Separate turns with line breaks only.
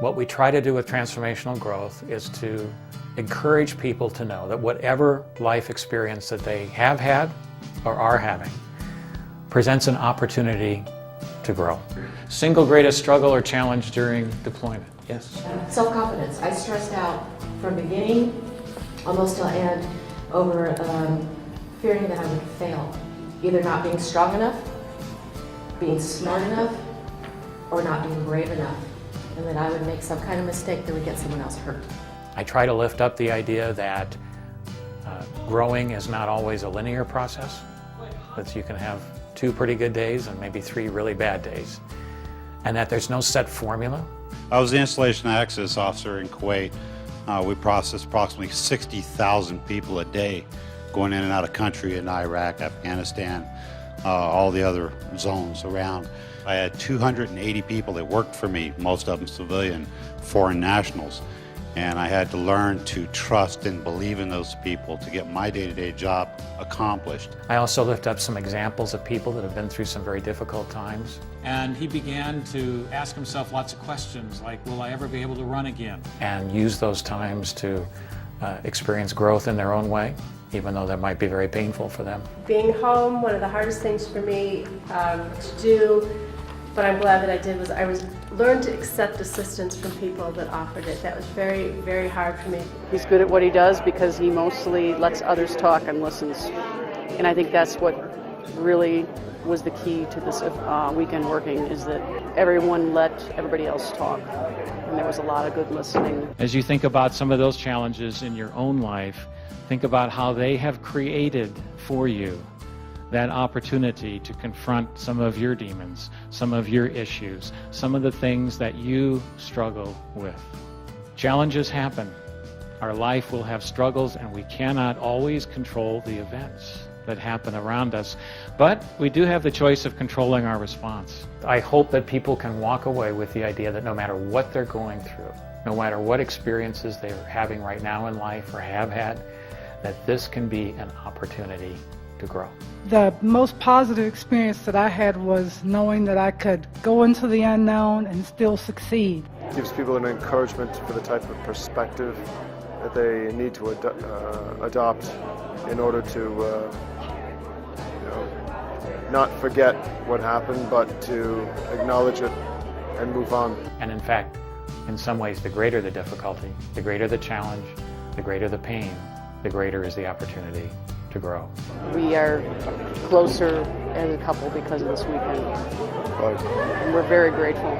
What we try to do with transformational growth is to encourage people to know that whatever life experience that they have had or are having presents an opportunity to grow. Single greatest struggle or challenge during deployment? Yes?
Self-confidence. I stressed out from beginning almost till end over fearing that I would fail. Either not being strong enough, being smart enough, or not being brave enough. And that I would make some kind of mistake that would get someone else hurt.
I try to lift up the idea that growing is not always a linear process, that you can have 2 pretty good days and maybe 3 really bad days, and that there's no set formula.
I was the installation access officer in Kuwait. We processed approximately 60,000 people a day going in and out of country in Iraq, Afghanistan, all the other zones around. I had 280 people that worked for me, most of them civilian, foreign nationals. And I had to learn to trust and believe in those people to get my day-to-day job accomplished.
I also lift up some examples of people that have been through some very difficult times. And he began to ask himself lots of questions like, will I ever be able to run again? And use those times to experience growth in their own way, even though that might be very painful for them.
Being home, one of the hardest things for me to do, but I'm glad that I did, was I learned to accept assistance from people that offered it. That was very, very hard for me.
He's good at what he does because he mostly lets others talk and listens. And I think that's what really was the key to this weekend working, is that everyone let everybody else talk. And there was a lot of good listening.
As you think about some of those challenges in your own life, think about how they have created for you that opportunity to confront some of your demons, some of your issues, some of the things that you struggle with. Challenges happen. Our life will have struggles, and we cannot always control the events that happen around us, but we do have the choice of controlling our response. I hope that people can walk away with the idea that no matter what they're going through, no matter what experiences they're having right now in life or have had, that this can be an opportunity to grow.
The most positive experience that I had was knowing that I could go into the unknown and still succeed.
It gives people an encouragement for the type of perspective that they need to adopt in order to not forget what happened, but to acknowledge it and move on.
And in fact, in some ways, the greater the difficulty, the greater the challenge, the greater the pain, the greater is the opportunity to grow.
We are closer as a couple because of this weekend.
Right.
And we're very grateful.